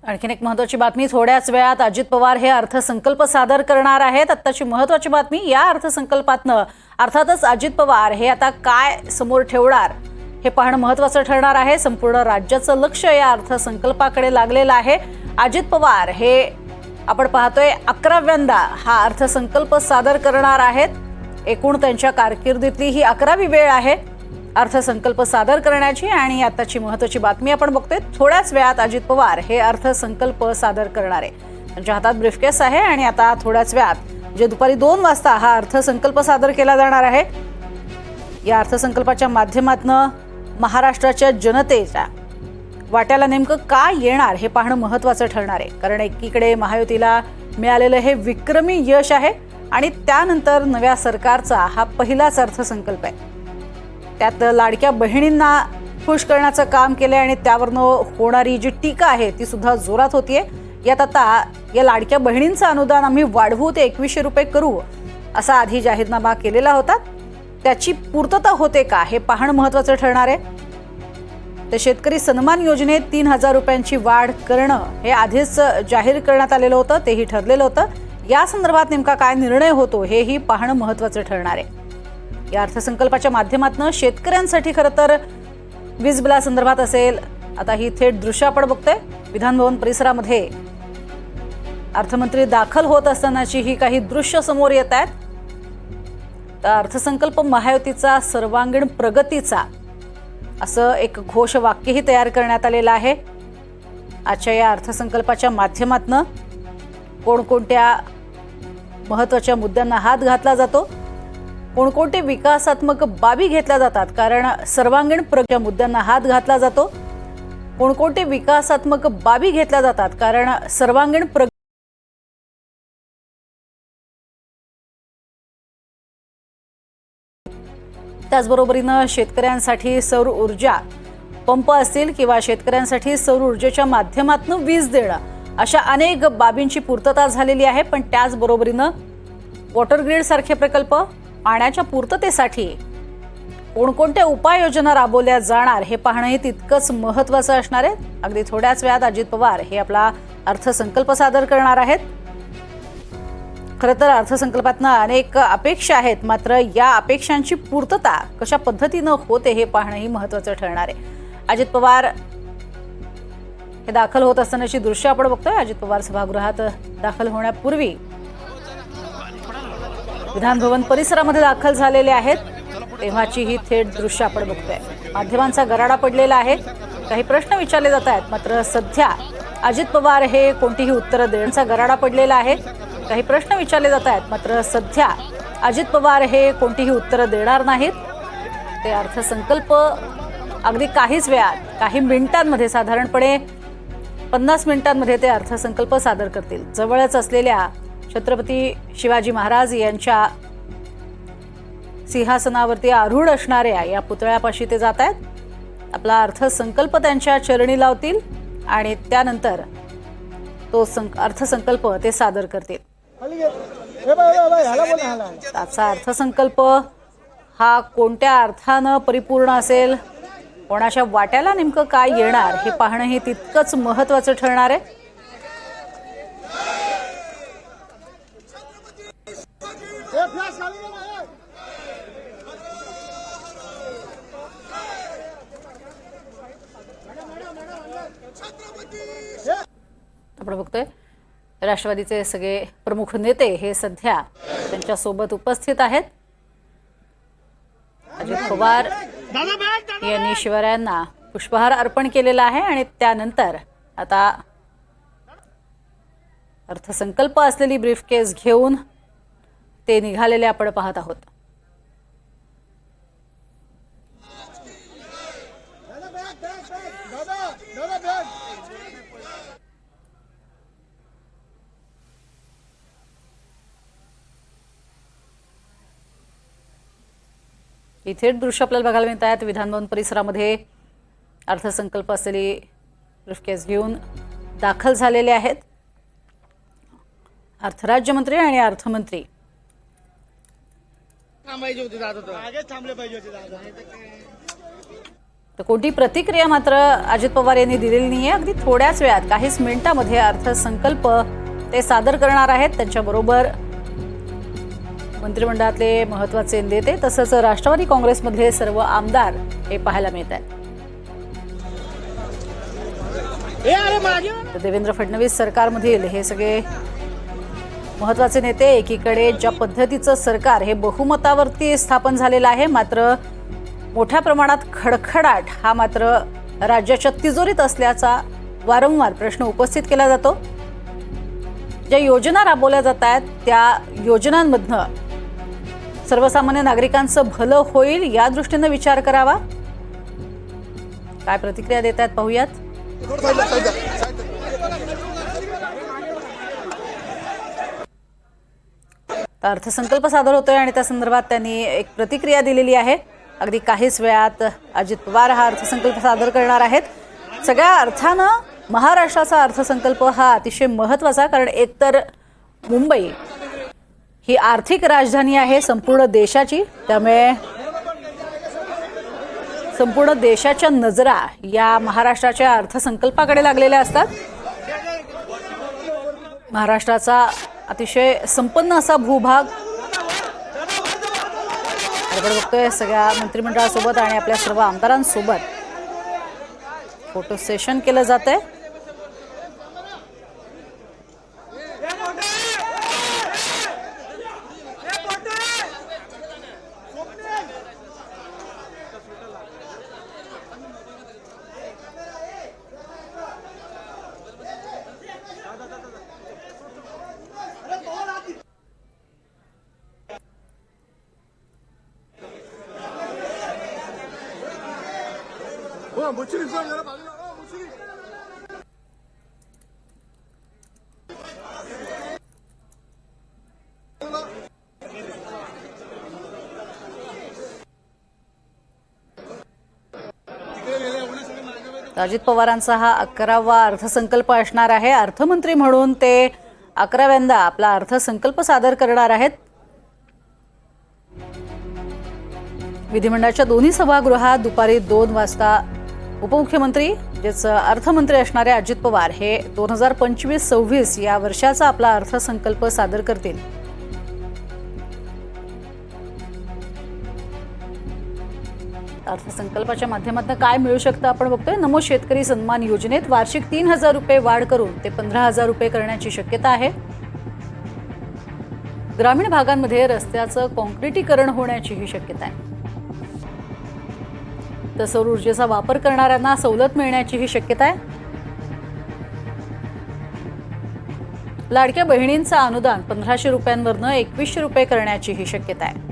आणखीन एक महत्त्वाची बातमी, थोड्याच वेळात अजित पवार हे अर्थसंकल्प सादर करणार आहेत। आत्ताची महत्त्वाची बातमी, या अर्थसंकल्पातनं अर्थातच अजित पवार हे आता काय समोर ठेवणार हे पाहणं महत्त्वाचं ठरणार आहे। संपूर्ण राज्याचं लक्ष या अर्थसंकल्पाकडे लागलेलं आहे। अजित पवार हे आपण पाहतोय 11व्यांदा हा अर्थसंकल्प सादर करणार आहेत। एकूण त्यांच्या कारकिर्दीतली ही 11वी वेळ आहे अर्थसंकल्प सादर करण्याची। आणि आताची महत्त्वाची बातमी आपण बघतोय, थोड्याच वेळात अजित पवार हे अर्थसंकल्प सादर करणार आहे। त्यांच्या हातात ब्रीफकेस आहे आणि आता थोड्याच वेळात जे दुपारी 2 वाजता हा अर्थसंकल्प सादर केला जाणार आहे। या अर्थसंकल्पाच्या माध्यमातून महाराष्ट्राच्या जनतेच्या वाट्याला नेमकं काय येणार हे पाहणं महत्त्वाचं ठरणार आहे। कारण एकीकडे महायुतीला मिळालेलं हे विक्रमी यश आहे आणि त्यानंतर नव्या सरकारचा हा पहिलाच अर्थसंकल्प आहे। त्यात लाडक्या बहिणींना खुश करण्याचं काम केलंय आणि त्यावरनं होणारी जी टीका आहे ती सुद्धा जोरात होतीये। यात आता या लाडक्या बहिणींचं अनुदान आम्ही वाढवू ते 2100 रुपये करू असा आधी जाहीरनामा केलेला होता, त्याची पूर्तता होते का हे पाहणं महत्त्वाचं ठरणार आहे। तर शेतकरी सन्मान योजनेत 3000 रुपयांची वाढ करणं हे आधीच जाहीर करण्यात आलेलं होतं, तेही ठरलेलं होतं। या संदर्भात नेमका काय निर्णय होतो हेही पाहणं महत्त्वाचं ठरणार आहे। या अर्थसंकल्पाच्या माध्यमातून शेतकऱ्यांसाठी खरं तर वीज बिलासंदर्भात असेल, आता ही थेट दृश्य आपण बघतोय विधान भवन परिसरामध्ये अर्थमंत्री दाखल होत असतानाची ही काही दृश्य समोर येत आहेत। तर अर्थसंकल्प महायुतीचा सर्वांगीण प्रगतीचा असं एक घोषवाक्यही तयार करण्यात आलेलं आहे। आजच्या या अर्थसंकल्पाच्या माध्यमातून कोणकोणत्या महत्त्वाच्या मुद्द्यांना हात घातला जातो, कोणकोणते विकासात्मक बाबी घेतल्या जातात, कारण सर्वांगीण प्रगतीच्या मुद्द्यांना हात घातला जातो, कोणकोणते विकासात्मक बाबी घेतल्या जातात, कारण सर्वांगीण प्रगती त्याचबरोबरीनं शेतकऱ्यांसाठी सौर ऊर्जा पंप असतील किंवा शेतकऱ्यांसाठी सौर ऊर्जेच्या माध्यमातून वीज देणं अशा अनेक बाबींची पूर्तता झालेली आहे। पण त्याचबरोबरीनं वॉटर ग्रीड सारखे प्रकल्प, पाण्याच्या पूर्ततेसाठी कोणकोणत्या उपाययोजना राबवल्या जाणार हे पाहणंही तितकंच महत्त्वाचं असणार आहे। अगदी थोड्याच वेळात अजित पवार हे आपला अर्थसंकल्प सादर करणार आहेत। खरं तर अर्थसंकल्पातनं अनेक अपेक्षा आहेत, मात्र या अपेक्षांची पूर्तता कशा पद्धतीनं होते हे पाहणंही महत्त्वाचं ठरणार आहे। अजित पवार हे दाखल होत असतानाची दृश्य आपण बघतोय। अजित पवार सभागृहात दाखल होण्यापूर्वी विधान भवन परिसरामध्ये दाखल झालेले आहेत, तेव्हाची ही थेट दृश्य आपण बघतोय। माध्यमांचा गराडा पडलेला आहे, काही प्रश्न विचारले जात आहेत, मात्र सध्या अजित पवार हे कोणतीही उत्तरं देण्याचा गराडा पडलेला आहे, काही प्रश्न विचारले जात आहेत, मात्र सध्या अजित पवार हे कोणतीही उत्तरं देणार नाहीत। ते अर्थसंकल्प अगदी काहीच वेळात, काही मिनिटांमध्ये, साधारणपणे 50 मिनिटांमध्ये ते अर्थसंकल्प सादर करतील। जवळच असलेल्या छत्रपती शिवाजी महाराज यांच्या सिंहासनावरती आरूढ असणाऱ्या या पुतळ्यापाशी ते जात आहेत। आपला अर्थसंकल्प त्यांच्या चरणी लावतील आणि त्यानंतर तो अर्थसंकल्प ते सादर करतील। त्याचा अर्थसंकल्प हा कोणत्या अर्थानं परिपूर्ण असेल, कोणाच्या वाट्याला नेमकं काय येणार हे पाहणं हे तितकंच महत्त्वाचं ठरणार आहे। आपण बघतोय राष्ट्रवादीचे सगळे प्रमुख नेते हे सध्या त्यांच्या सोबत उपस्थित आहेत। अजित पवार यांनी शिवरायांना पुष्पहार अर्पण केलेला आहे आणि त्यानंतर आता अर्थसंकल्प असलेली ब्रीफकेस घेऊन ते निघालेले आपण पाहत आहोत। इथे दृश्य आपल्याला बघायला मिळत आहेत। विधान भवन परिसरामध्ये अर्थसंकल्प असलेली ब्रीफकेस घेऊन दाखल झालेले आहेत अर्थराज्यमंत्री आणि अर्थमंत्री। थांबायचे होते दादा, आगे थांबले पाहिजे होते दादा। तर कोणती प्रतिक्रिया मात्र अजित पवार यांनी दिलेली नाही आहे. अगदी थोड्याच वेळात काहीच मिनिटांमध्ये अर्थसंकल्प ते सादर करणार आहेत. त्यांच्याबरोबर मंत्रिमंडळातले महत्त्वाचे नेते तसंच राष्ट्रवादी काँग्रेसमधले सर्व आमदार हे पाहायला मिळत आहेत. देवेंद्र फडणवीस सरकारमधील हे सगळे महत्त्वाचे नेते एकीकडे ज्या पद्धतीचं सरकार हे बहुमतावरती स्थापन झालेलं आहे, मात्र मोठ्या प्रमाणात खडखडाट हा मात्र राज्याच्या तिजोरीत असल्याचा वारंवार प्रश्न उपस्थित केला जातो. ज्या योजना राबवल्या जात आहेत त्या योजनांमधनं सर्वसामान्य नागरिकांचं भलं होईल या दृष्टीने विचार करावा. काय प्रतिक्रिया देत आहेत पाहूयात. अर्थसंकल्प सादर होतोय आणि त्या संदर्भात त्यांनी एक प्रतिक्रिया दिलेली आहे. अगदी काहीच वेळात अजित पवार हा अर्थसंकल्प सादर करणार आहेत. सगळ्या अर्थानं महाराष्ट्राचा अर्थसंकल्प हा अतिशय महत्त्वाचा, कारण एकतर मुंबई ही आर्थिक राजधानी आहे संपूर्ण देशाची, त्यामुळे संपूर्ण देशाच्या नजरा या महाराष्ट्राच्या अर्थसंकल्पाकडे लागलेल्या असतात. महाराष्ट्राचा अतिशय संपन्न असा भूभाग आपण बघतोय. सगळ्या मंत्रिमंडळासोबत आणि आपल्या सर्व आमदारांसोबत फोटो सेशन केलं जात आहे. अजित पवारांचा हा 11वा अर्थसंकल्प असणार आहे. अर्थमंत्री म्हणून ते 11व्यांदा आपला अर्थसंकल्प सादर करणार आहेत. विधिमंडळाच्या दोन्ही सभागृहात दुपारी 2 वाजता उपमुख्यमंत्री म्हणजेच अर्थमंत्री असणारे अजित पवार हे 2025-26 या वर्षाचा आपला अर्थसंकल्प सादर करतील. अर्थसंकल्पाच्या माध्यमातून काय मिळू शकतं आपण बघतोय. नमो शेतकरी सन्मान योजनेत वार्षिक 3,000 रुपये वाढ करून ते 15,000 रुपये करण्याची शक्यता आहे. ग्रामीण भागांमध्ये रस्त्याचं काँक्रिटीकरण होण्याचीही शक्यता आहे. तर सौर ऊर्जेचा वापर करणाऱ्यांना सवलत मिळण्याचीही शक्यता आहे. लाडक्या बहिणींचं अनुदान 1,500 रुपयांवरनं 2,100 रुपये करण्याचीही शक्यता आहे.